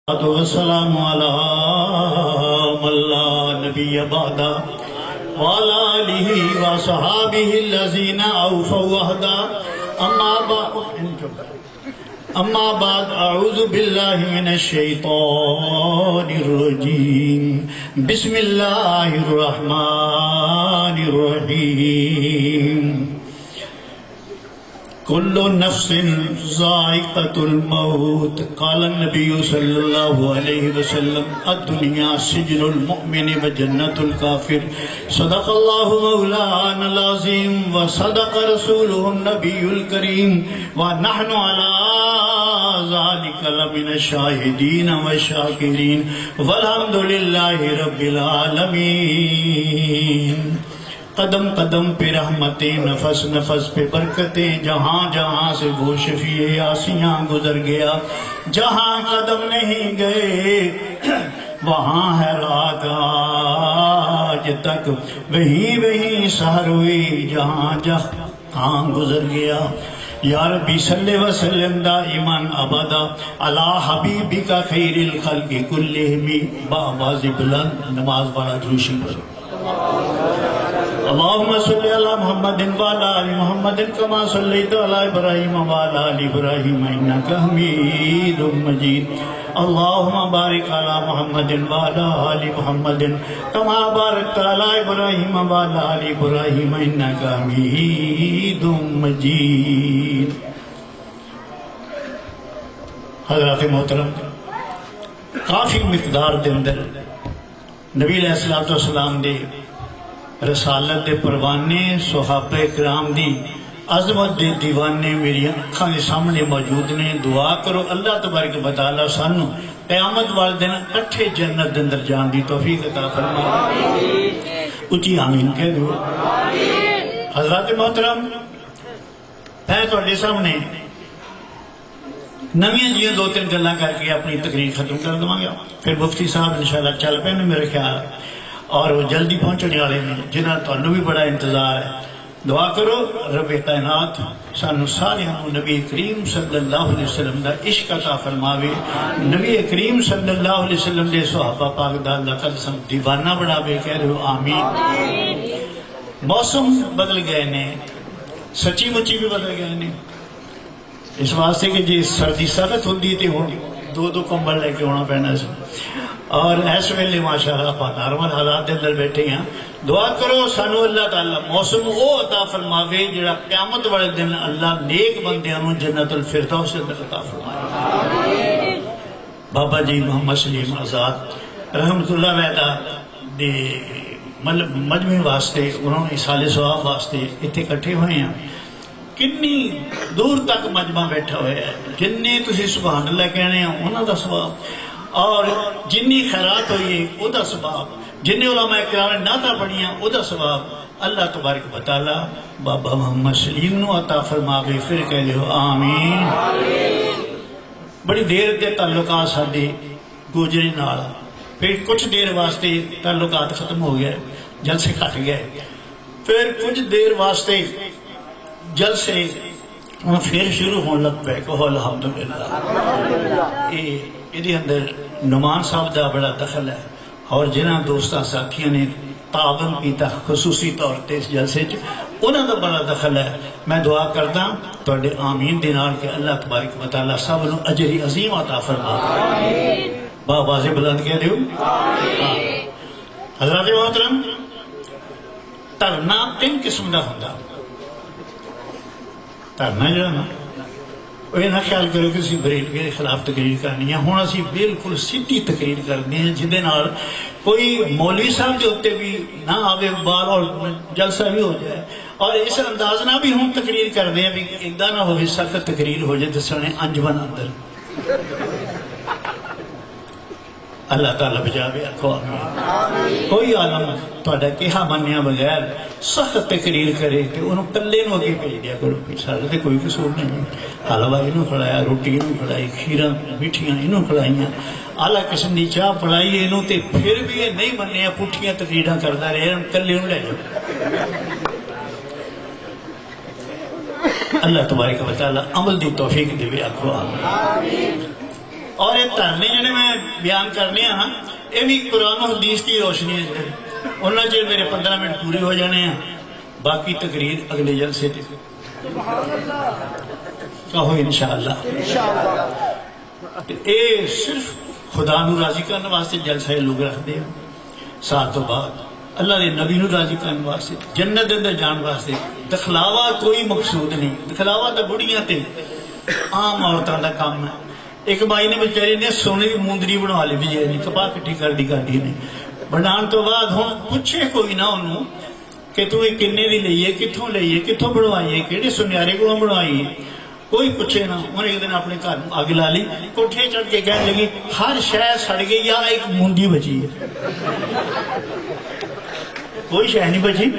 والسلام على من لا نبي بعده وعلى آله وصحابه الذين أوفوا عهدا أما بعد أعوذ بالله من الشيطان الرجيم بسم الله الرحمن الرحيم كل نفس ذائقة الموت قال النبي صلى الله عليه وسلم الدنيا سجن المؤمن وجنة الكافر صدق الله مولانا العظيم وصدق رسوله النبي الكريم ونحن على ذلك لمن الشاهدين والشاكرين والحمد لله رب العالمين قدم قدم پہ رحمتیں نفس نفس پہ برکتیں جہاں جہاں سے وہ شفیع آسیاں گزر گیا جہاں قدم نہیں گئے وہاں ہے رات آج تک وہیں وہیں سحر ہوئی جہاں جہاں گزر گیا یا ربی صلی وسلم دائما ابدا علی حبیبک خیر الخلق کلہم بآواز بلند نماز پڑھا دروشی پر اللهم صل على محمد وعلى آل محمد كما صليت على إبراهيم وعلى آل إبراهيم إنك حميد مجيد اللهم بارك على محمد وعلى آل محمد كما باركت على إبراهيم وعلى آل إبراهيم إنك حميد مجيد حضرات محترم کافی مقدار دے اندر نبی علیہ السلام دے رسالت دے پروانے صحابہ اکرام دی عظمت دے دیوانے میری اکھاں دے سامنے موجود نے دعا کرو اللہ تبارک و تعالی سانو قیامت والے دن اٹھے جنت دے اندر جان دی توفیق عطا فرمائے اچھی آمین کہہ دو حضرات محترم میں تواڈے سامنے نویاں جیاں دو تین گلاں کر کے اپنی تقریر ختم کر دوں گا پھر مفتی صاحب انشاءاللہ چل پے نے میرے خیال اور وہ جلدی پہنچنے والے ہیں جنہاں تو بھی بڑا انتظار ہے دعا کرو رب کائنات سانو سارے نبی کریم صلی اللہ علیہ وسلم دا عشق عطا فرماوے نبی کریم صلی اللہ علیہ وسلم دے صحابہ پاک دا اللہ قسم دیوانہ بڑھاوے کہہ رہے ہو آمین موسم بدل گئے نے سچی مچی بھی بدل گئے نے اس واسطے کہ جی سردی سخت ہوندی تھی ہوں دو کمبل لے کے ہونا پہنا سے اور اس ویلے ماشاءاللہ آپ نارمل حالات دے اندر بیٹھے ہیں دعا کرو سانو اللہ تعالیٰ موسم او عطا فرماوے جڑا قیامت والے دن اللہ نیک بندیاں نوں جنت الفردوس دے اندر عطا فرمائے بابا جی محمد سلیم آزاد رحمت اللہ وحدہ دے مجمع واسطے انہوں نے اصال ثواب واسطے اتنے کٹھے ہوئے ہیں کنی دور تک مجمع بیٹھا ہوئے ہے جنہیں تسی سبحان اللہ کہنے ہیں انہوں دا ثواب اور جنی خیرات ہوئی ہے او دا ثواب جنہیں علماء کرام نے نعتاں پڑھیاں او دا ثواب اللہ تبارک و تعالی بابا محمد سلیم نو عطا فرماوے پھر کہہ لو آمین بڑی دیر دے تعلقات ساڈے گوجری نال پھر کچھ دیر واسطے تعلقات ختم ہو گئے جلسے کٹ گئے پھر کچھ دیر واسطے جلسے پھر شروع ہونے لگ پہ کہو الحمدللہ یہ اندر نعمان صاحب دا بڑا دخل ہے اور جنہاں دوستاں ساتھیاں نے تعاون کیتا خصوصی طور تے اس جلسے انہاں دا بڑا دخل ہے میں دعا کردا تواڈے آمین دے نال کہ اللہ تبارک و تعالی سب نوں اجر عظیم عطا فرمائے آمین باواز بلند کہہ دیو آمین حضرات محترم دھرنا تین قسم دا ہوندا دھرنا جڑا نا وہ نہ خیال کرو کہ اسی بریلوی کے خلاف تقریر کرنی ہے ہوں اسی بالکل سیدھی تقریر کرنی ہے جہدے نال کوئی مولوی صاحب جو ہوتے بھی نہ آوے بار اور جلسہ بھی ہو جائے اور اس انداز نہ بھی ہوں تقریر کرنے ہیں بھی ایک نہ ہو سخت تقریر ہو جائے جس نے انجمن اندر اللہ تعالیٰ بجاوے آکھو آمین کوئی عالم تہاڈا کہا منیا بغیر سخت تقریر کرے کہ انہوں کلے نو اگے بھیج دیا کرو سارے تے کوئی قصور نہیں حلوہ انہوں کھڑایا روٹی انہوں کھڑائی کھیراں میٹھیاں انہوں کھڑائیاں اعلیٰ قسم دی چاہ پڑھائی انہوں تے پھر بھی یہ نہیں منیا پٹھیاں تقریراں کردا رہے کلے انہوں لے جاؤ اللہ تبارک و تعالی عمل دی توفیق دے آکھو آمین اور یہ دھرنے جنے میں بیان کرنے ہاں یہ بھی قرآن و حدیث کی روشنی ہے انہاں چیر میرے 15 منٹ پورے ہو جانے ہیں باقی تقریر اگلے جلسے تے کہو انشاءاللہ اے صرف خدا نو راضی کرنے واسطے جلسہ لوگ رکھتے ہیں سال تو بعد اللہ نے نبی نو راضی کرنے واسطے جنت اندر جان واسطے دکھلاوا کوئی مقصود نہیں دکھلاوا تو بڑیاں تے عام عورتوں کا کام ہے ایک بائی نے بیچاری نے سونے کی موندری بنا لی بھی نہیں کپا کٹھی کر دی نے بنان تو بعد ہوں پوچھے کوئی نہ انہوں کہ تو یہ کنے دی لئیے کتھوں لئیے کتھوں بنوائیے کیڑے سنیارے کو بنوائیے کوئی پوچھے نہ انہیں ایک دن اپنے گھر آگ لا لی کوٹھے چڑھ کے کہنے لگی ہر شے سڑ گئی یا ایک موندی بچی ہے کوئی شے نہیں بچی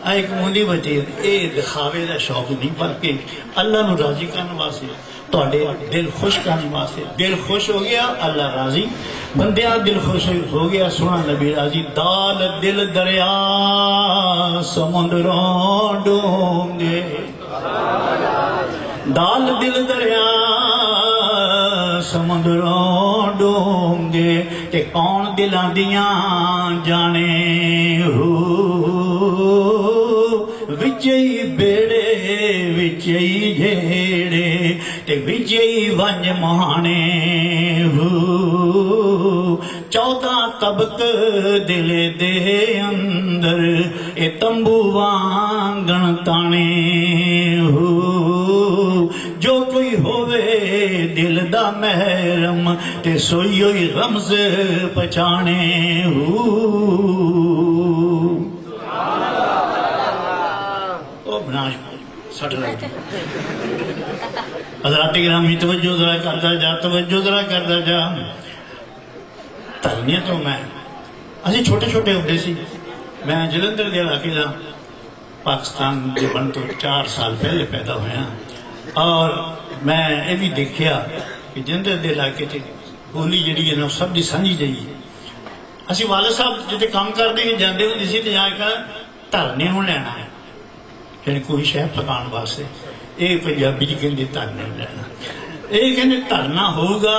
ایک موندی بچی ہے یہ دکھاوے کا شوق نہیں بلکہ اللہ نو راضی کرنے واسطے تواڈے دل خوش کرنے واسطے دل خوش ہو گیا اللہ راضی بندیا دل خوش ہو گیا سونا نبی راضی دال دل دریا سمندروں ڈونگے دال دل دریا سمندروں ڈونگے تے کون دلاں دیاں جانے ہو وچئی بیڑے وچئی جھیڑے تے وچئی ونج مانے ہو 14 طبق دل دے اندر اے تمبو وانگن تانے ہو جو کوئی ہوئے دل دا محرم تے سوئی ہوئی رمز پہچانے ہو حضرات گرامی توجہ ذرا کرتا جا ترنیاں تو میں اسی چھوٹے چھوٹے ہوتے سی میں جلندر دے علاقے دا پاکستان دے بن تو 4 سال پہلے پیدا ہویا اور میں یہ بھی دیکھیا کہ جلندر دے علاقے تے بولی جڑی ہے نا سب دی سمجھی جائیے اسی والد صاحب جتے کام کرتے ہیں جاندے ہوندے سی تے جا کے دھرنے ہوں لینا ہے یعنی کوئی شے پکان واسطے یہ پنجابی جی کہندے دھرنے لینا یہ کہندے دھرنا ہوگا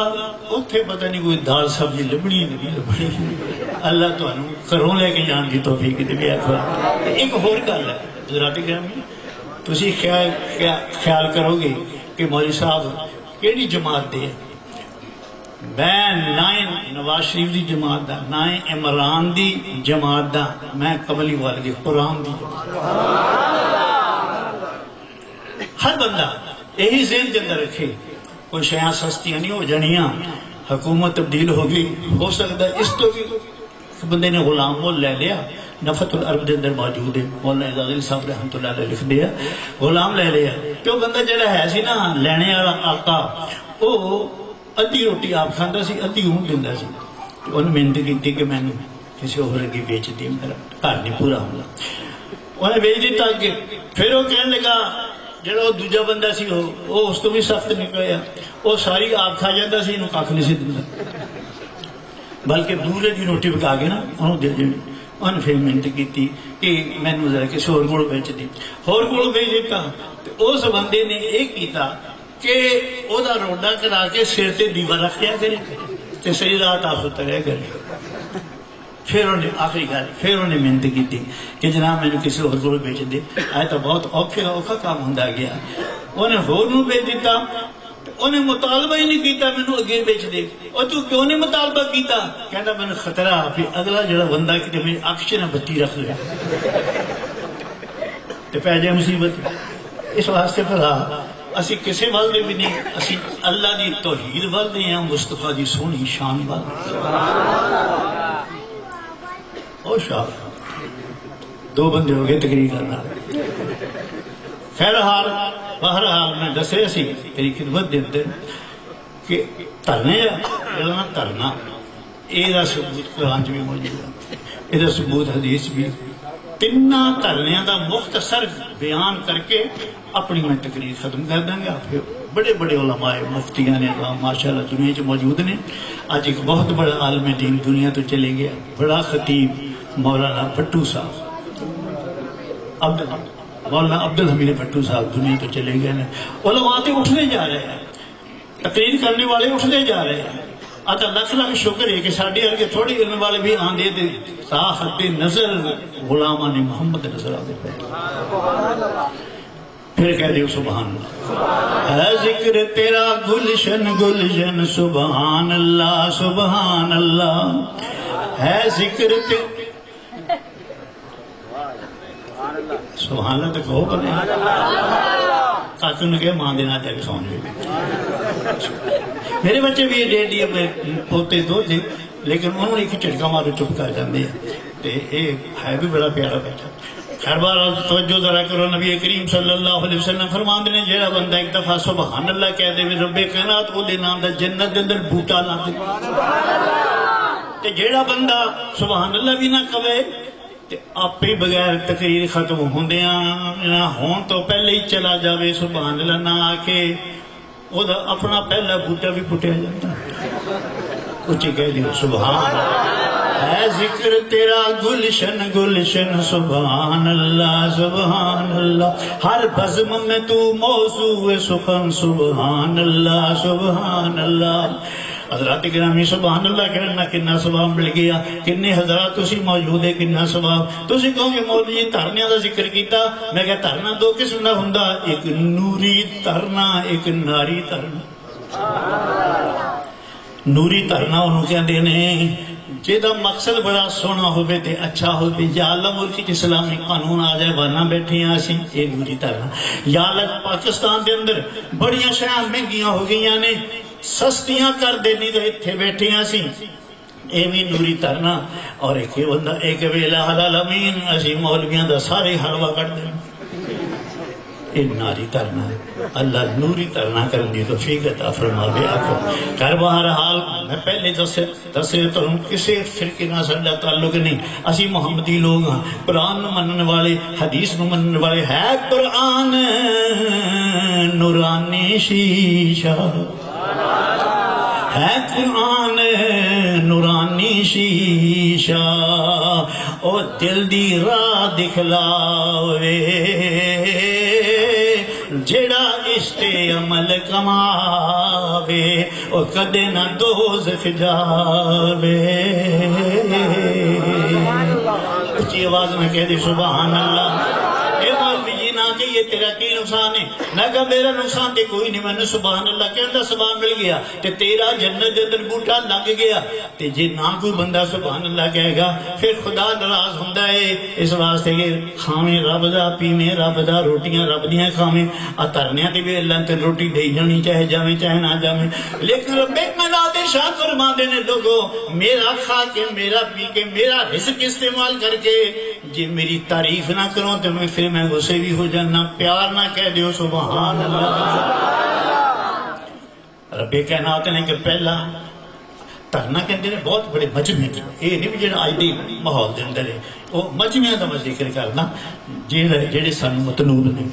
اتنے پتہ نہیں کوئی دال سبزی لبنی نہیں لبنی اللہ تمہیں گھروں لے کے جان کی توفیق دے ایک ہور گل ہے حضرات گرامی تسی خیال کرو گے کہ مولوی صاحب کیڑی جماعت دے میں نہ نواز شریف دی جماعت دا نہ عمران دی جماعت دا میں قبلی والے دی قرآن دی ہر بندہ یہی ذہن کے اندر رکھے کوئی شیاں سستیاں نہیں ہو جانیاں حکومت تبدیل ہوگی ہو سکتا ہے اس تو بھی بندے نے غلام مول لے لیا نفت العرب دے اندر موجود ہے مولانا اعجاز علی صاحب رحمۃ اللہ علیہ لکھ دیا غلام لے لیا تو بندہ جڑا ہے سی نا لینے والا آقا وہ ادھی روٹی آپ کھانا سی ادھی اون دیندا سی انہیں محنت کی کہ میں نے کسی اور کی بیچ دی میرا گھر نہیں پورا ہوگا انہیں بیچ دیتا کہ پھر وہ کہنے لگا جڑا وہ دوجا بندہ سی وہ اس کو بھی سخت نکلیا وہ ساری آپ کھا جاتا سی انہوں کھ نہیں سی دیندا بلکہ دورے کی روٹی پکا کے نا انہوں دے دینی انہیں پھر محنت کی کہ میں نے ذرا کسی اور کو بیچ دی اور کو بیچ دیتا اس بندے نے یہ کیتا کہ وہ روڈا کرا کے سر تے دیوا رکھ لیا کرے تے صحیح رات آپ اتریا کرے پھر انہیں آخری گل پھر انہیں محنت کی کہ جناب میں نے کسی اور کو بیچ دے آئے تو بہت اوکھا کام ہوندا گیا انہیں ہور نو بیچ دیتا انہیں مطالبہ ہی نہیں کیتا میں نے اگے بیچ دے اور تو کیوں نہیں مطالبہ کیتا کہنا میں نے خطرہ پھر اگلا جڑا بندہ کہ میری اکش نہ بتی رکھ لیا تے پہ جائے مصیبت اس واسطے پھر اسی کسے والدے بھی نہیں اسی اللہ دی توحید والدے ہیں مصطفیٰ دی سونی شان والدے او شاہ 2 بندے ہو گئے تقریر کرنا خیرحال بہرحال میں دسے سی تیری خدمت دیتے کہ ترنے جلنا ترنا یہ ثبوت قرآن بھی موجود ہے یہ ثبوت حدیث بھی تینہ ترنیاں دا مختصر بیان کر کے اپنی میں تقریر ختم کر دیں گا پھر بڑے بڑے علماء مفتیاں نے ماشاءاللہ دنیا جو موجود نے آج ایک بہت بڑا عالم دین دنیا تو چلے گیا بڑا خطیب مولانا بھٹو صاحب مولانا عبدالحمید بھٹو صاحب دنیا تو چلے گئے ہیں علماء اٹھنے جا رہے ہیں تقریر کرنے والے اٹھنے جا رہے ہیں اچھا لکھ لاکھ شکر ہے کہ ساڑھے ارگے تھوڑی علم والے بھی آندے دے صاحب نظر غلامان محمد نظر آدھے پھر کہہ دیو سبحان اللہ ہے ذکر تیرا گلشن گلشن سبحان اللہ سبحان اللہ ہے ذکر تیرا سبحان اللہ تو کہو بنے کاتوں نے کہا ماں دینا جائے سون بھی میرے بچے بھی ڈیڑھ دیا پوتے دو تھے لیکن انہوں نے ایک چٹکا مارو چپ کر جاندے ہیں ہے بھی بڑا پیارا بیٹا ہر بار توجہ ذرا کرو نبی کریم صلی اللہ علیہ وسلم فرماندے نے جیڑا بندہ ایک دفعہ سبحان اللہ کہہ دے رب کائنات او دے نام دا جنت دے اندر بوٹا لا دے تے جیڑا بندہ سبحان اللہ بھی نہ کہے تے آپ ہی بغیر تقریر ختم ہوندیاں نہ ہون تو پہلے ہی چلا جاوے سبحان اللہ نہ آکے او دا اپنا پہلا بوٹا بھی پٹیا جاتا اچھی کہہ دیو سبحان ہے ذکر تیرا گلشن گلشن سبحان اللہ ہر بزم میں تو موضوع سخن سبحان اللہ حضرات گرامی سبحان اللہ کہنا کنا ثواب مل گیا کنے حضرات تسی موجود ہے کنا ثواب تسی کہو کہ مولوی جی دھرنیاں دا ذکر کیتا میں کہا دھرنا دو قسم دا ہوندا ایک نوری دھرنا ایک ناری دھرنا نوری دھرنا انہوں کہندے نے جیدہ مقصد بڑا سونا ہوئے تے اچھا ہوئے یا اللہ ملکی اسلامی قانون آ جائے ورنہ بیٹھے ہیں آسی یہ نوری دھرنا یا اللہ پاکستان دے اندر بڑیاں شہاں مہنگیاں ہو گئی یعنی سستیاں کر دینی تو اتھے بیٹھے ہیں سی ایمی نوری ترنا اور ایک ویلہ حلال امین اسی مولویاں دا سارے حلوہ کر دیں یہ ناری ترنا اللہ نوری ترنا کر دی تو فیقت افرما بے آکر کر بہرحال میں پہلے دسے تو ہم کسے فرقے نہ سنجا تعلق نہیں اسی محمدی لوگ ہیں قرآن منن والے حدیث منن والے ہے قرآن نورانی شیشہ ہے قرآن نورانی شیشہ او دل دی راہ دکھلاوے جڑا اشتے عمل کماوے او کدے نہ دوزخ جاوے اچھی آواز میں کہہ دی سبحان اللہ اے مولوی جی نہ کہ یہ تیرا کی نقصان ہے نہ کہ میرا نقصان تے کوئی نہیں میں نے سبحان اللہ کہتا سبحان مل گیا تے تیرا جنت دے اندر بوٹا لگ گیا تے جے نہ کوئی بندہ سبحان اللہ کہے گا پھر خدا ناراض ہوندا ہے اس واسطے کہ کھاویں رب دا پیویں رب دا روٹیاں رب دیاں کھاویں اترنیاں تے بھی اللہ تے روٹی دے جانی چاہے جاویں چاہے نہ جاویں لیکن رب کائنات ارشاد فرماندے نے لوگوں میرا کھا کے میرا پی کے میرا رزق استعمال کر کے جے میری تعریف نہ کرو تو پھر میں غصے بھی ہو جانا پیار نہ کہہ دیو سبحان اللہ رب کائنات نے کہ پہلا ترنا کہتے ہیں بہت بڑے مجمع کی یہ نہیں بھی جڑا آج دی ماحول دے اندر ہے وہ مجمع دا میں ذکر کرنا جڑے سن متنور نے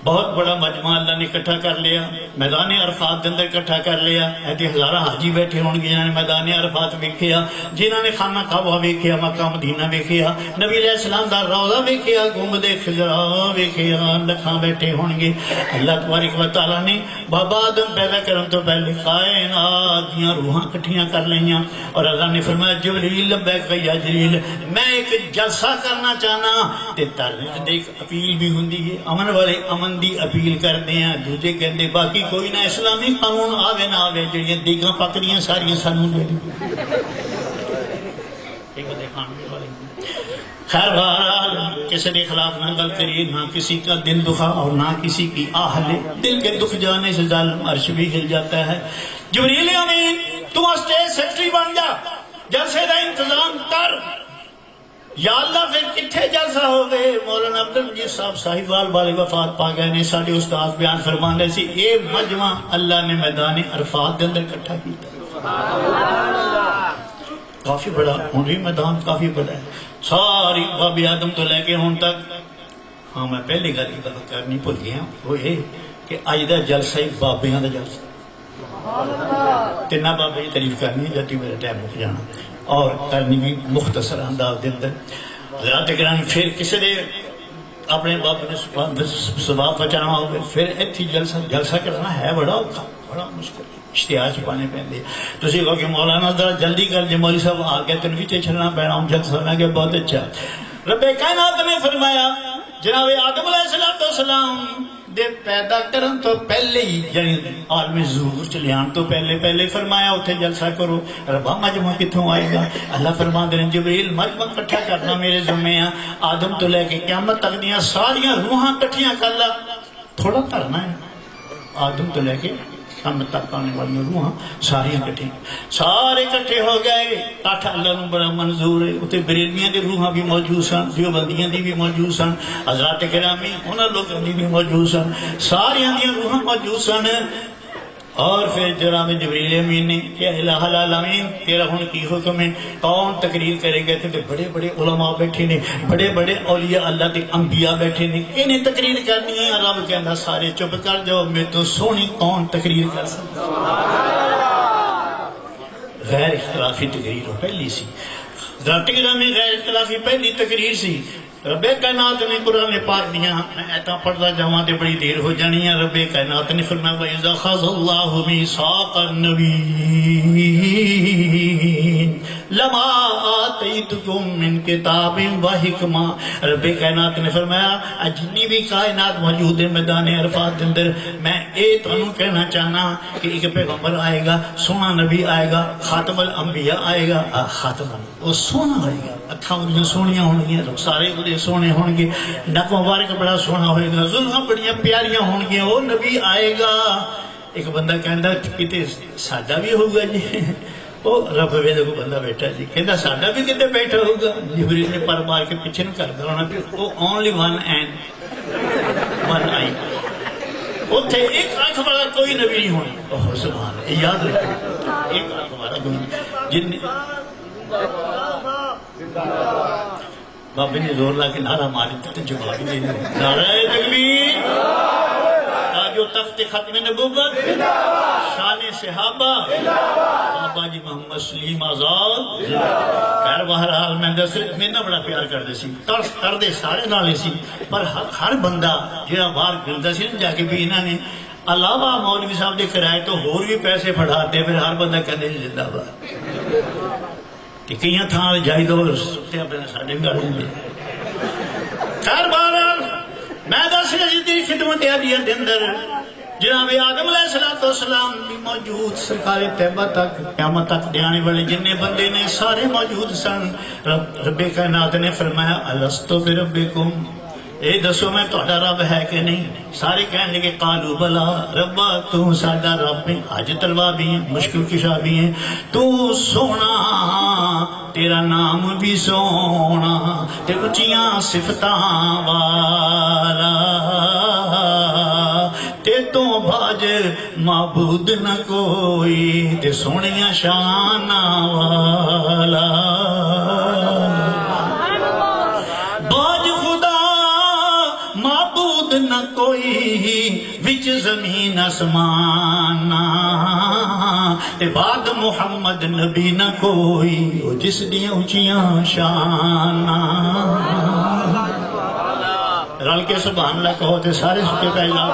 بہت بڑا مجمع اللہ نے اکٹھا کر لیا میدان عرفات دے اندر اکٹھا کر لیا ایتے ہزارہ حاجی بیٹھے ہون گے جنہوں نے میدان عرفات ویکھیا جنہوں نے خانہ کعبہ ویکھیا مکہ مدینہ ویکھیا نبی علیہ السلام دا روضہ ویکھیا گنبد خضرا ویکھیا لکھاں بیٹھے ہون گے اللہ تبارک و تعالیٰ نے بابا آدم پیدا کرن تو پہلے کائنات دیاں روحاں کٹھیاں کر لیاں اور اللہ نے فرمایا جبریل لبیک یا جبریل میں ایک جلسہ کرنا چاہنا تے ترنے ایک اپیل بھی ہوندی ہے امن والے امن دی اپیل کرتے ہیں دوجے کہتے باقی کوئی نہ اسلامی قانون آوے نہ آوے جڑیاں دیگاں پکڑیاں ساریاں سانوں دے دی خیر بہرحال کسی کے خلاف نہ گل کریے نہ کسی کا دل دکھا اور نہ کسی کی آہ لے دل کے دکھ جانے سے ظالم عرش بھی ہل جاتا ہے جبریل امین تم اسٹیج سیکٹری بن جا جلسے کا انتظام کر یا اللہ پھر کتھے جلسہ ہو گئے مولانا عبدالمجید صاحب صاحبوال والے وفات پا گئے نے ساڑھے استاد بیان فرمانے سے یہ مجمع اللہ نے میدان عرفات کے اندر اکٹھا کیتا کافی بڑا انہی میدان کافی بڑا ہے ساری بابی آدم تو لے کے ہون تک ہاں میں پہلی گل کرنی بھول گیا وہ یہ کہ اج دا جلسہ ہی بابیاں دا جلسہ تینا بابے کی تعریف کرنی ہے جاتی میرا ٹائم مک جانا اور کرنی بھی مختصر انداز دے اندر حضرات کرام پھر کسی دے اپنے باپ نے ثواب بچانا ہوگا پھر ایتھی جلسہ کرنا ہے بڑا اوکھا بڑا مشکل اشتہار چھپانے پہنتے. تسی کہو کہ مولانا ذرا جلدی کر جی مولوی صاحب آ گیا تین پیچھے چلنا پینا. ہم جلد سنا کہ بہت اچھا. رب کائنات نے فرمایا جناب آدم علیہ السلام دے پیدا کرن تو پہلے ہی یعنی عالم ظہور چلے آن تو پہلے فرمایا اتنے جلسہ کرو. ربا مجمع کتوں آئے گا؟ اللہ فرماندے ہیں جبریل مجمع کٹھا کرنا میرے ذمہ ہے. آدم تو لے کے قیامت تک دیاں ساریاں روحاں کٹھیاں کر لا. تھوڑا کرنا ہے آدم تو لے کے قیامت تک آنے والی روحاں ساریاں کٹھی سارے کٹھے ہو گئے. کٹھ اللہ نو بڑا منظور ہے. اتنے بریلویاں دی روحاں بھی موجود سن, دیوبندیاں دی بھی موجود سن, حضرات گرامی انہاں لوگوں دی بھی موجود سن, ساریاں دی روحاں موجود سن. اور پھر جناب جبریل امین نے کہ الہ العالمین تیرا ہن کی حکم ہے؟ کون تقریر کرے گا؟ تے بڑے بڑے علماء بیٹھے نے, بڑے بڑے اولیاء اللہ کے انبیاء بیٹھے نے, انہیں تقریر کرنی ہے. رب کہندا سارے چپ کر جاؤ, میں تو سونی کون تقریر کر سکتا. غیر اختلافی تقریر پہلی سی. ذات گرامی غیر اختلافی پہلی تقریر سی. رب کائنات نے قرآن پاک دیا میں ایتا پڑھتا جاواں تے بڑی دیر ہو جانی ہے. رب کائنات نے فرمایا وَإِذَا أَخَذَ اللَّهُ مِيثَاقَ النَّبِيِّينَ لَمَا آتَيْتُكُم مِّن كِتَابٍ وَحِكْمَةٍ. رب کائنات نے فرمایا جتنی بھی کائنات موجود ہے میدان عرفات کے اندر, میں اے تانوں کہنا چاہنا کہ ایک پیغمبر آئے گا, سونا نبی آئے گا, خاتم الانبیاء آئے گا. خاتم وہ سونا آئے گا, اکھاں انہاں سونیاں ہون گیاں, سارے بڑے سونے ہون گے, نک مبارک بڑا سونا ہوئے گا, زلفاں بڑیاں پیاریاں ہون گیاں. وہ نبی آئے گا. ایک بندہ کہندا کتے ساڈا بھی ہوگا جی. وہ رب ویلے کو بندہ بیٹھا جی کہندا ساڈا بھی کتے بیٹھا ہوگا. جبریل نے پر مار کے پیچھے نہ کر دینا بھی وہ اونلی ون اینڈ ون آئی. اتنے ایک آنکھ والا کوئی نبی نہیں ہونا. اوہ سبحان اللہ, یاد رکھو ایک آنکھ والا کوئی جن بابے نے زور لا کے نعرہ ماری تو جواب نہیں دیا. نعرہ تکبیر, تاج و تخت ختم نبوت, شان صحابہ, بابا جی محمد سلیم آزاد. خیر بہرحال میں دس میں نہ بڑا پیار کرتے سی, ترس کردے سارے نالے سی, پر ہر بندہ جہاں باہر گرتا سی جا کے بھی انہوں نے علاوہ مولوی صاحب دے کرائے تو ہور بھی پیسے پڑھاتے, پھر ہر بندہ کہتے زندہ باد. کئی تھان جائی دو ستے اپنے ساڑھے بھی گھر دیں. خیر بہرحال میں دس رہی تھی خدمت عالیہ دے اندر جناب آدم علیہ السلام بھی موجود, سرکار طیبہ تک قیامت تک دیانے والے جننے بندے نے سارے موجود سن. رب کائنات نے فرمایا الستو بربکم, اے دسو میں تہاڈا رب ہے کہ نہیں؟ سارے کہنے لگے قالو بلا ربا تو ساڈا رب ہے, حج تلوا بھی ہے, مشکل کشا بھی ہے, تو سونا تیرا نام بھی سونا تے اچیاں صفتاں والا, تے تو باج معبود نہ کوئی تے سونیاں شاناں والا. نہ کوئی وچ زمین آسمان, تے بعد محمد نبی نہ کوئی وہ جس دیاں اونچیاں شان. رل کے سبحان اللہ کہو تے سارے سکے پہلا.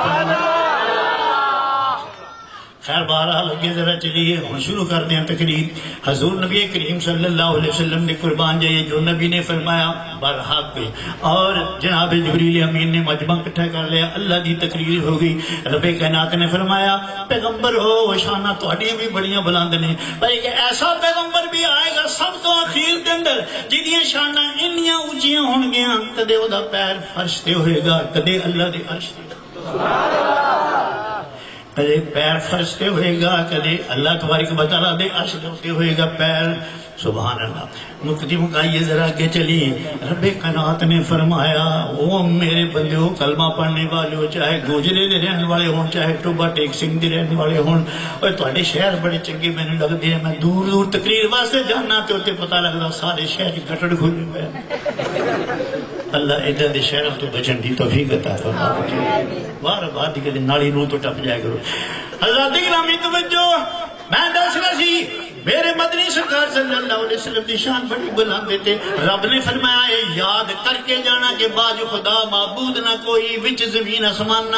خیر بہرحال لگے ذرا چلیے ہم شروع کر دیں تقریر. حضور نبی کریم صلی اللہ علیہ وسلم نے قربان جائے جو نبی نے فرمایا برحق پہ, اور جناب جبریل امین نے مجمع اکٹھا کر لیا, اللہ دی تقریر ہو گئی. رب کائنات نے فرمایا پیغمبر ہو شانہ تہاڈیاں بھی بڑیاں بلند نے, پر ایک ایسا پیغمبر بھی آئے گا سب تو اخیر دے اندر جہدیاں شانہ انیاں اونچیاں ہون گیاں کدے وہ دا پیر فرش تے ہوئے گا کدے اللہ دے عرش تے, کدے پیر فرشتے ہوئے گا کدے اللہ تبارک و تعالیٰ دے عرش دے ہوئے گا پیر. سبحان اللہ. نکتی مکائیے ذرا کے چلیے. رب کائنات نے فرمایا وہ میرے بندے ہو کلمہ پڑھنے والے ہو, چاہے گوجرے دے رہنے والے ہوں, چاہے ٹوبا ٹیک سنگھ دے رہنے والے ہوں, اور تھوڑے شہر بڑے چنگے میں نے لگتے ہیں. میں دور دور تقریر واسطے جانا تو اتنے پتہ لگتا سارے شہر گٹڑ کھولے پہ. اللہ ادھر دے شہروں تو بچن دی توفیق عطا فرمائے. بار بار دی کدے نالی نو تو ٹپ جائے کرو. حضرات گرامی توجہ, میں دس رہا سی میرے مدنی سرکار صلی اللہ علیہ وسلم دی شان بڑی بلند تے رب نے فرمایا اے یاد کر کے جانا کہ بعد خدا معبود نہ کوئی وچ زمین آسمان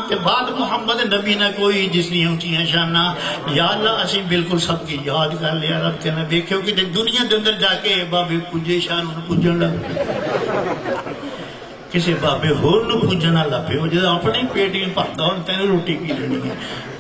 تے بعد محمد نبی نہ کوئی جس دی اونچیاں شاناں یا اللہ اسی بالکل سب کی یاد کر لیا رب کہنا دیکھو کہ دنیا دے اندر جا کے بابے پوجے شان پوجن لگ کسی بابے ہور نو پوجنا لپے ہو جدا اپنے پیٹ میں بھردا ہن تینوں روٹی کی لینی ہے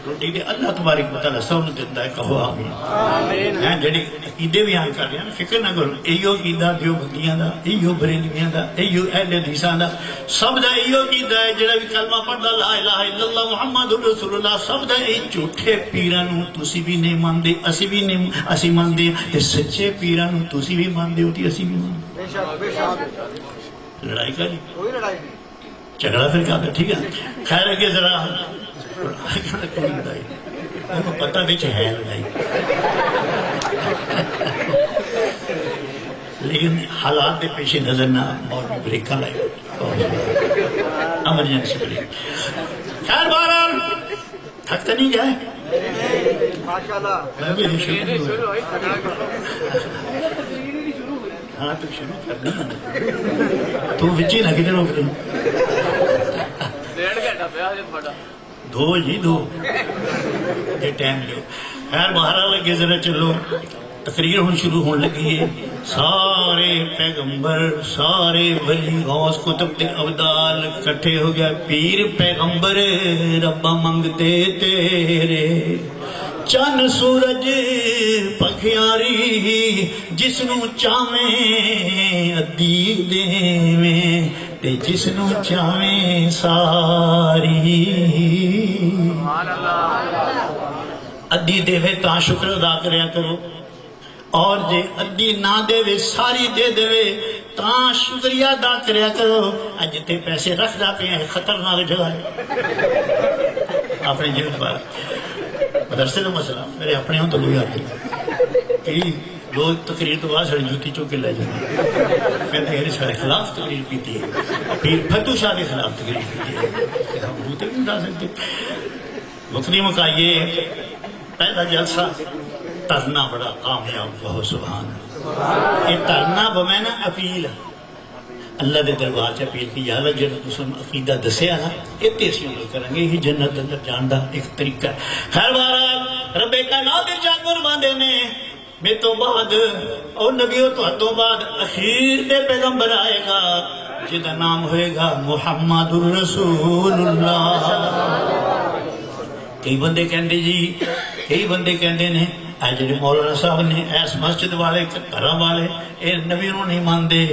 روٹی تے اللہ تبارک و تعالی سب نوں دیندا ہے کہو آمین آمین میں جڑی عقیدے بیان کر رہا فکر نہ کرو ایو عقیدہ دیو بندیاں دا ایو بریلویاں دا ایو اہل حدیثاں دا سب دا ایو عقیدہ ہے جڑا بھی کلمہ پڑھدا لا الہ الا اللہ محمد رسول اللہ سب دا اے جھوٹے پیراں نوں تسی بھی نہیں ماندے اسی بھی نہیں اسی ماندے تے سچے پیراں نوں تسی بھی ماندے ہو تے اسی بھی ماندے بے شک بے شک لڑائی کا جی کوئی لڑائی نہیں جھگڑا پھر کیا ٹھیک ہے خیر ہے کہ ذرا کوئی لڑائی پتہ بچ ہے لڑائی لیکن حالات کے پیش نظر نہ اور بریکاں لائے ایمرجنسی بریک خیر بہرحال تھک تو نہیں گئے ہاں تو شروع کرنا تو بچے نہ کدھر روک رہی دو جی دو یہ ٹائم لو خیر باہر لگے ذرا چلو تقریر ہوں شروع ہونے لگی ہے سارے پیغمبر سارے ولی غوث کتب تے ابدال کٹھے ہو گیا پیر پیغمبر ربا منگتے تیرے چند سورج پکھیاری جس نو چاویں ادی دیویں تے جس نو چاویں ساری ادی دے تا شکر ادا کریا کرو اور جے ادی نہ دے ساری دے دے تا شکریہ ادا کریا کرو اج تے پیسے رکھدا پے ہیں خطرناک جگہ ہے اپنے جیب پر مدرسے کا مسئلہ میرے اپنے ہوں تو لوگ آتے کہ جو تقریر تو بعد سڑی جوتی چوکے لے جاتے کہتے ہیں سارے خلاف تقریر پیتی ہے پھر فتو شاہ کے خلاف تقریر پیتی ہے ہم بوتے بھی اٹھا سکتے مکری مکائیے پہلا جلسہ ترنا بڑا کامیاب بہت سبحان یہ ترنا بمانا اپیل اللہ دے دربار سے اپیل کی یا اللہ جنہوں تسم عقیدہ دسیا نا یہ تیسی عمل کریں گے یہ جنت اندر جان دا ایک طریقہ ہے خیر بہرحال رب کائنات جانور باندھے نے میں تو بعد اور نبیوں تو بعد اخیر دے پیغمبر آئے گا جدا نام ہوئے گا محمد الرسول اللہ کئی بندے کہندے جی کئی بندے کہندے نے اے جڑے مولانا صاحب نے ایس مسجد والے گھراں والے اے نبی نوں نہیں مانتے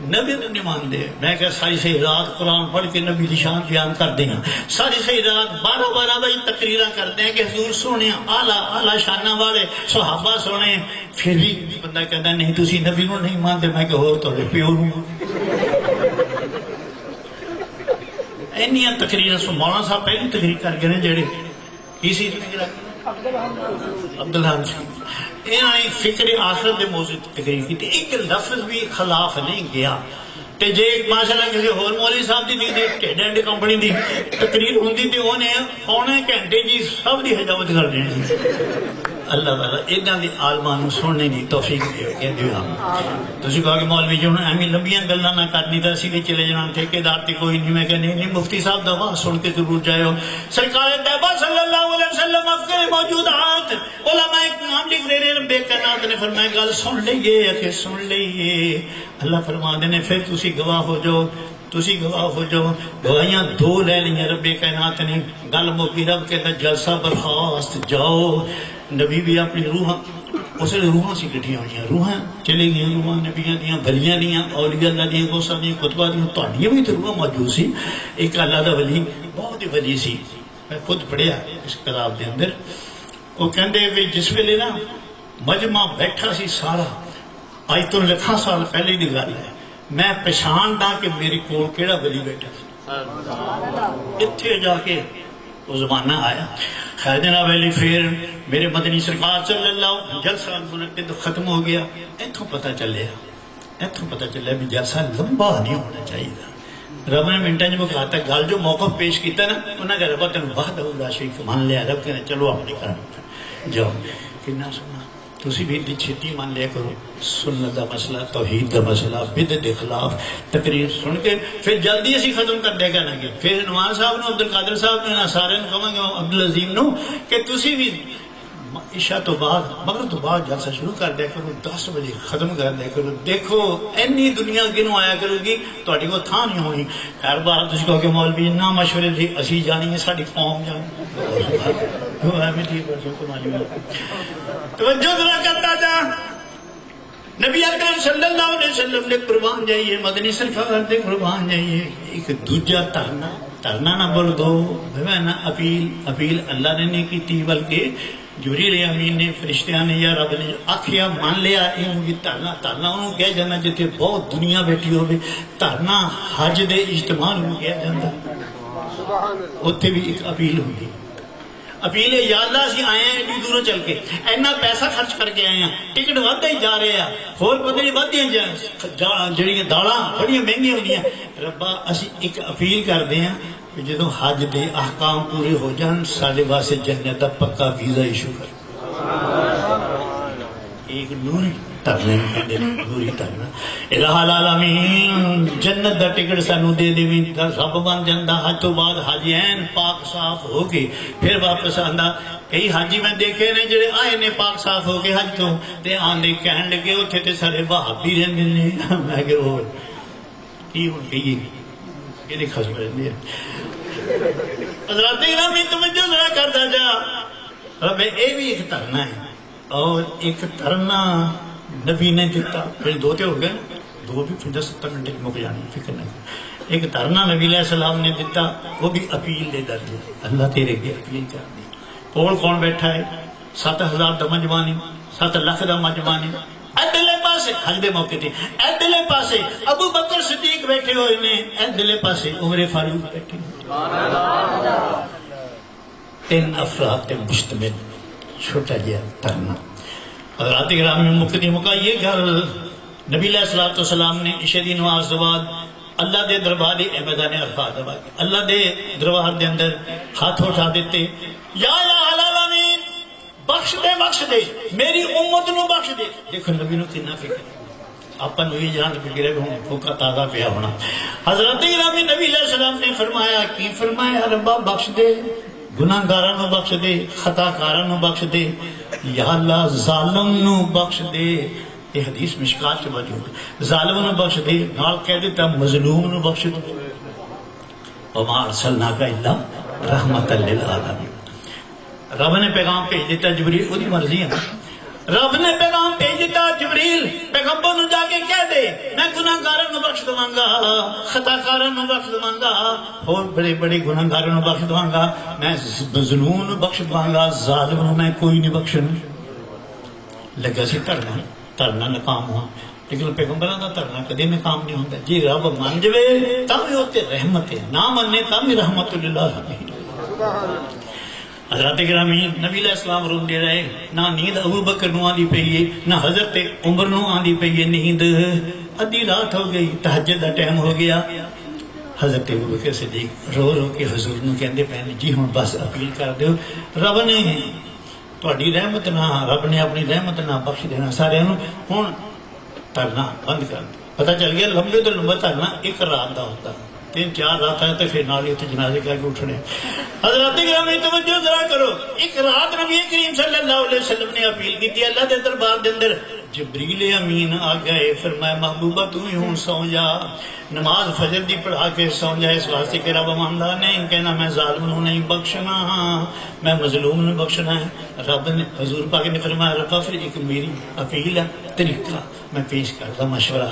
نبی تو نہیں مانتے میں کہ ساری صحیح رات قرآن پڑھ کے نبی دی شان بیان کر دیں ساری صحیح رات 12 بجے تقریراں کرتے ہیں کہ حضور سونے اعلیٰ شانہ والے صحابہ سونے پھر بھی بندہ کہتا نہیں تسی نبی نو نہیں مانتے میں کہ ہو تو پیو نو اینیاں تقریراں سو مولانا صاحب پہلی تقریر کر گئے جڑے کسی عبدالحمد انہوں نے فکر آخرت دے موضوع تقریر کی ایک لفظ بھی خلاف نہیں گیا تے جے ماشاءاللہ کسی اور مولوی صاحب دی ٹیڈنڈ کمپنی دی تقریر ہوندی تے انہیں پونے گھنٹے جی سب دی حجامت کر دینی اللہ تعالیٰ ادھا دی عالمان سننے دی توفیق دے دیو ہم تسی کہا کہ مولوی جو ہمیں لمبیاں گلہ نہ کرنی تا اسی بھی چلے جنان ٹھیکیدار تے کوئی نہیں میں کہنے نہیں مفتی صاحب دعا سن کے ضرور جائے ہو سرکار طیبہ صلی اللہ علیہ وسلم افکر موجودات علماء اکرام لکھ رہے ہیں رب کائنات نے فرمایا گل سن لئیے کہ سن لئیے اللہ فرما دینے پھر تسی گواہ ہو جو تسی گواہ ہو جو گواہیاں دو لے لیں رب کائنات نے گل موکی رب کہتا جلسہ برخاست جاؤ نبی بھی اپنی روحاں اسے روحاں سی کٹھیاں ہوئی ہیں روحاں چلے گئی روحاں نبیاں دیاں بھلیاں دیاں اولیاء اللہ دیاں غوثاں دیاں کتبہ دیاں تہاڈیاں بھی تو روحاں موجود سی ایک اللہ دا ولی بہت ہی ولی سی میں خود پڑھیا اس کتاب دے اندر وہ کہندے کہ جس ویلے نا مجمع بیٹھا سی سارا اج تو لکھاں سال پہلے دی گل ہے میں پہچاندا کہ میری کول کیڑا ولی بیٹھا سی اتھے جا کے وہ زمانہ آیا خیر جناب علی پھر میرے مدنی سرکار صلی اللہ جلسہ منعقد ختم ہو گیا ایتھوں پتہ چلیا بھی جلسہ لمبا نہیں ہونا چاہیے رب نے منٹاں جو کہتا ہے گل جو موقف پیش کیتا نا انہاں کہ رب تینوں وحدہ لا شریک مان لیا رب کہنا چلو اپنی کرن جاؤ کنا سنا تسی بھی اتنی چھتی مان لیا کرو سنت دا مسئلہ توحید دا مسئلہ بدعت دے خلاف تقریر سن کے پھر جلدی اسی ختم کر دے گا نا کہ پھر نواز صاحب نو عبد القادر صاحب نے سارے کہاں گا عبدالعظیم نو کہ تسی بھی عشاء تو بعد مغرب تو بعد جلسہ شروع کر دیا کرو 10 بجے ختم کر دیا کرو دیکھو اینی دنیا کنوں آیا کرو گی تہاڈی کو تھاں نہیں ہونی ہر بار تسی کہو کہ مولوی نہ مشورے دی اسی جانی ہے ساڈی قوم جانی وہ ہے میری پرسوں کو معلوم توجہ ذرا کرتا جا نبی اکرم صلی اللہ علیہ وسلم نے قربان جائیے مدنی سرکار دے قربان جائیے ایک دوجا ترنا نہ بول دو نہ اپیل اللہ نے نہیں کی بلکہ جبریل امین نے فرشتیاں نے یا رب نے آخیا مان لیا یہ ترنا انہوں کہہ جانا جتنے بہت دنیا بیٹھی ہوگی ترنا حج دے اجتماع میں کہہ جانا اتنے بھی ایک اپیل ہوگی اپیل ہے یا اللہ اسی آئے ہیں ایڈی دوروں چل کے اینا پیسہ خرچ کر کے آئے ہیں ٹکٹ ودھتے ہی جا رہے ہیں ہور پتہ نہیں ودھیاں جڑیاں داڑاں بڑیاں مہنگیاں ہوندیاں ربا اسی ایک اپیل کردے ہیں کہ جدوں حج دے احکام پورے ہو جان ساڈے واسطے جنت دا پکا ویزا ایشو کر ایک نوری ترنے نوری ترنا الہ العالمین جنت دا ٹکٹ سانو دے دیویں رب بن جاندا حج تو بعد حج این پاک صاف ہو کے پھر واپس آندا کئی حاجی میں دیکھے نے جڑے آئے نے پاک صاف ہو کے حج تو تے آندے کہن لگے اوتھے تے سارے وہابی رہندے نے میں کہ اور کی ہن کہیے کہ خسم رہندے حضرات گرامی توجہ ذرا کردا جا رب اے بھی ایک ترنا ہے اور ایک ترنا نبی نے دیتا پھر دو تے ہو گئے دو بھی 50-70 منٹ مک جانے فکر نہیں ایک ترنا نبی علیہ السلام نے دیتا وہ بھی اپیل دے درجے اللہ تیرے کے اپیل کر دی کول کون بیٹھا ہے 7000 دا مجمانی 7 لاکھ دا مجمانی ادھلے پاسے حج دے موقع تے ادھلے پاسے ابو بکر صدیق بیٹھے ہوئے نے ادھلے پاسے عمر فاروق بیٹھے ہوئے 3 افراد تے مشتمل چھوٹا جہا ترنا حضرات گرامی مقتدی مکہ یہ گھر نبی علیہ السلام نے عشاء دی نماز کے بعد اللہ دے دربار دی میدان عرفات دے اللہ دے دربار دے اندر ہاتھ اٹھا دیتے یا العالمین بخش دے میری امت نو بخش دے دیکھو نبی نو کتنا فکر آپ نو یہ جان فکر ہے کہ پھوکا تازہ پیا ہونا حضرت گرامی نبی علیہ السلام نے فرمایا کی فرمایا ربا بخش دے گناہگاراں نو بخش دے خطاکاراں نو بخش دے یا اللہ ظالم نو بخش دے یہ حدیث مشکات سے موجود ظالم نو بخش دے نال کہہ دیتا مظلوم نو بخش دے وما ارسلناک الا رحمت للعالمین رب نے پیغام بھیج دیتا جبریل وہ دی مرضی ہے رب نے پیغام بھیج دیتا جبریل پیغمبر نو جا کے کہہ دے میں گناہگاراں نو بخش دواں گا خطاکاراں نو بخش دواں گا اور بڑے بڑے گناہگاراں نو بخش دواں گا میں مظلوم نو بخش دواں گا ظالم نو میں کوئی نہیں بخشنا لگا سی ترنا ناکام ہوا لیکن پیغمبراں دا ترنا کدی ناکام نہیں ہوندا جی رب مان جائے تاں بھی اوتے رحمت ہے نہ مننے تاں بھی رحمت للہ حضرت گرامی نبی علیہ السلام روندے رہے نہ نیند ابو بکر نو آندی پئی ہے نہ حضرت عمر نو آندی پئی ہے نیند ادھی رات ہو گئی تہجد دا ٹائم ہو گیا حضرت ابو بکر صدیق رو رو کے حضور نو کہندے پے جی ہن بس اپیل کر دیو رب نے تہاڈی رحمت نہ رب نے اپنی رحمت نہ بخش دینا سارے نو ہن ترنا بند کر دو پتہ چل گیا لمبے تو لمبا ترنا ایک رات دا ہوتا 3-4 رات ہے تو پھر نالی اتنے جنازے کر کے اٹھنے حضرات گرامی توجہ ذرا کرو ایک رات نبی کریم صلی اللہ علیہ وسلم نے اپیل کی تھی اللہ دے دربار دے اندر جبریل امین آ گئے فرمایا محبوبہ تو ہی ہوں سو جا نماز فجر دی پڑھا کے سو جا اس واسطے کہ رب ماندا نہیں کہنا میں ظالم نو نہیں بخشنا میں مظلوم نو بخشنا ہے رب نے حضور پاک نے فرمایا رب پھر ایک میری اپیل ہے طریقہ میں پیش کرتا مشورہ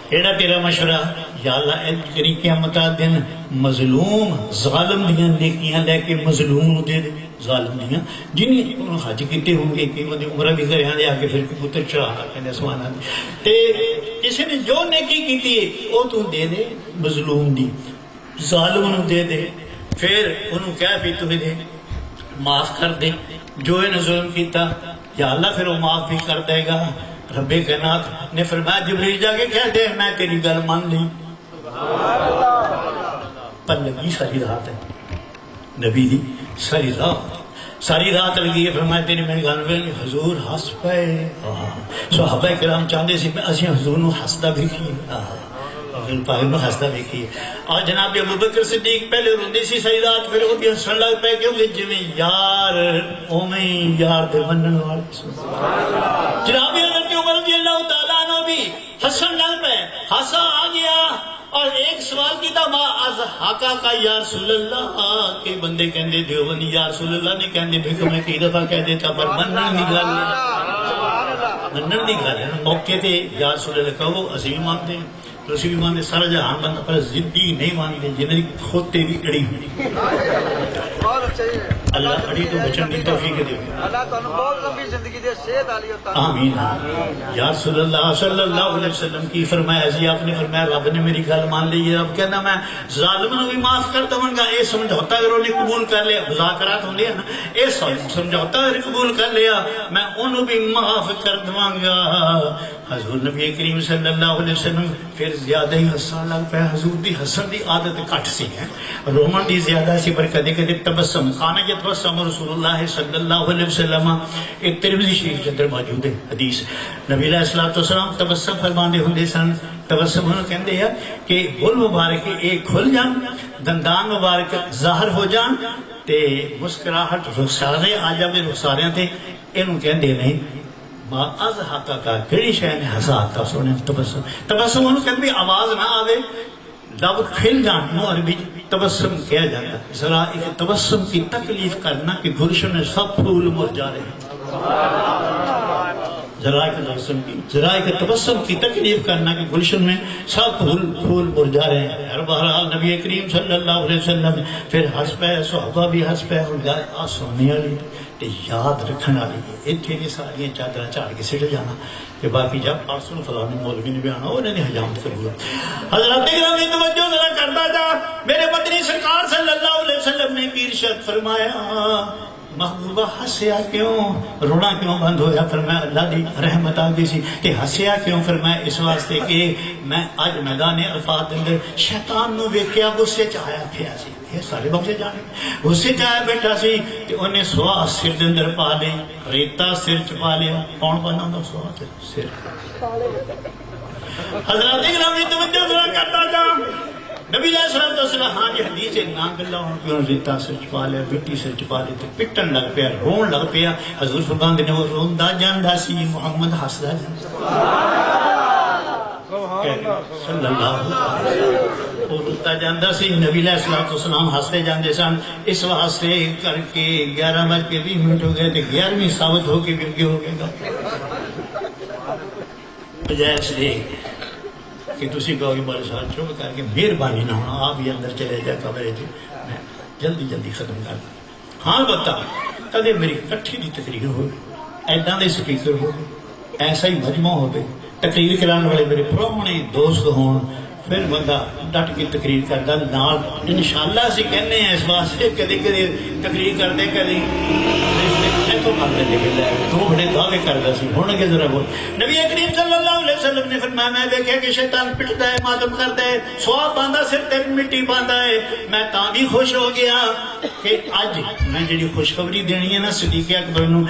کیڑا تیرا مشورہ یا اللہ اے کری قیامت دن مظلوم ظالم دیاں نیکیاں لے کے مظلوم نو دے دے ظالم دیاں جنہیں حج کیتے ہوں گے کہ وہ عمرہ بھی گھر آنے آ کے پھر پتر چڑھا کہنے سمانا تے کسی نے جو نیکی کیتی ہے وہ تو دے دے مظلوم دی ظالم نو دے دے پھر انہوں کہہ بھی تو دے معاف کر دے جو انہیں ظلم کیتا یا اللہ پھر وہ معاف بھی کر دے گا رب کائنات نے فرمایا جبریل جا کے کہہ دے میں تیری گل مان لی پر لگی ساری رات ہے نبی دی ساری رات ساری رات لگی ہے، فرمایا تیری میری گل میں حضور ہس پے، صحابہ کرام چاہتے سی اسی حضور نو ہسدا ویکھیے، پاک نو ہسدا ویکھیے۔ اور جناب ابو بکر صدیق پہلے روندے سی ساری رات، پھر وہ بھی ہسن لگ پے کیونکہ جویں یار اوویں یار دے منن والے۔ جناب حضرت عمر رضی اللہ تعالیٰ عنہ بھی ہسن لگ پے، ہنسا آ گیا اور ایک سوال کیتا ما از حقا کا یا رسول اللہ، کہ بندے کہندے دیوبندی یا رسول اللہ نہیں کہندے، بھی میں کئی دفعہ کہہ دیتا پر منن دی گل ہے، منن دی گل ہے موقع تے یا رسول اللہ کہو اسی بھی مانتے ہیں، تو اسی بھی مانتے، سارا جہان بندہ پر ضدی نہیں مانتے جنہیں دی کھوتے بھی اڑی ہوئی۔ اللہ اڑی تو بچن دی توفیق دے، اللہ تعالیٰ بہت لمبی زندگی دے، صحت علی عطا۔ آمین۔ یا رسول اللہ صلی اللہ علیہ وسلم کی فرمایا جی، آپ نے فرمایا رب نے میری گل مان لی ہے، اب کہنا میں ظالم نو بھی معاف کر دوں گا، اے سمجھوتا اگر انہیں قبول کر لیا، مذاکرات ہوندے ہیں نا، اے سمجھوتا اگر قبول کر لیا میں انہوں بھی معاف کر دوں گا۔ حضور نبی کریم صلی اللہ علیہ وسلم پھر زیادہ ہی ہسن لگ پہ، حضور دی ہسن دی عادت کٹ سی ہے، رومن دی زیادہ سی، پر کدے کدے تبسم کھانا یتبسم رسول اللہ صلی اللہ علیہ وسلم، ایک ترمذی شریف کے اندر موجود ہے حدیث، نبی علیہ الصلوۃ والسلام تبسم فرماندے ہوندے سن، تبسم انہوں کہندے ہیں کہ بل مبارک ایک کھل جان، دندان مبارک ظاہر ہو جان تے مسکراہٹ رخسارے آ جاوے رخساریاں تے، انہوں کہندے نہیں ما از حقا کا کڑی شے نے ہساتا سونے تبسم، تبسم انہوں کہندے آواز نہ آوے لب کھل جان، نو عربی تبسم کیا جاتا ہے، ذرا ایک تبسم کی تکلیف کرنا کہ گلشن میں سب پھول مرجا رہے ہیں، ذرا ایک تبسم کی تکلیف کرنا کہ گلشن میں سب پھول مرجا رہے ہیں۔ ہر بہرحال نبی کریم صلی اللہ علیہ وسلم پھر ہنس پے، صحابہ بھی ہنس پے، اور گل آ سننے والی تے یاد رکھنے والی اتنے نہیں ساری چادر چاڑ کے سٹ جانا کہ باقی جب پرسوں فلانے مولوی نے بھی آنا انہوں نے حجامت کروں گا۔ حضرت گرامی توجہ ذرا کرتا جا، میرے مدنی سرکار صلی اللہ علیہ وسلم نے بھی ارشاد فرمایا محبوبہ ہسیا کیوں، رونا کیوں بند ہویا؟ فرمایا اللہ دی رحمت آ گئی سی۔ کہ ہسیا کیوں؟ فرمایا اس واسطے کہ میں اج میدان عرفات اندر شیطان نو ویکھیا غصے چ آیا پھیا سی، یہ سارے بخشے جانے، غصے چ آیا بیٹھا سی تے انہیں سوا سر دے اندر پا لئی، ریتا سر چ پا لیا، کون بنا ہوندا سوا سر؟ حضرات گرامی توجہ ذرا کرتا جا، نبی علیہ السلام تو صلی ہاں جی حدیث نا گلا ہوں کہ ریتا سر چپا لیا، مٹی سر چپا لی، پٹن لگ پیا، رون لگ پیا۔ حضور فرماندے نے وہ روندا جاندا سی، محمد ہسدا جاندا صلی اللہ علیہ وسلم، وہ روندا جاندا سی، نبی علیہ السلام ہسدے جاندے سن۔ اس واسطے کر کے 11:20 ہو گئے تے 11ویں ثابت ہو کے بھی اگے ہو گئے گا، بجائے اس لیے کہ تسی کہو کہ بڑے ساتھ چپ کر کے مہربانی نہ ہونا، آپ ہی اندر چلے جا کمرے میں جلدی جلدی ختم کر دیں۔ ہاں بتا کدے میری کٹھی دی تقریر ہو، ایڈاں دے سپیکر ہو، ایسا ہی مجمع ہو، تقریر کرانے والے میرے پرانے دوست ہون، پھر بندہ ڈٹ کے تقریر کرتا نال انشاءاللہ اسی کہنے ہیں اس واسطے کدی کدی تقریر کرتے کدی تو کر دیں تو بڑے دعوے کرتا سی۔ ہوں کہ ذرا بول، نبی کریم صلی اللہ علیہ وسلم نے فرمایا میں دیکھا کہ شیطان پٹتا ہے، ماتم کرتا ہے، سواب باندھا سر تے مٹی باندھا ہے۔ میں تاں بھی خوش ہو گیا کہ اج میں جڑی خوشخبری دینی ہے نا صدیق اکبر نو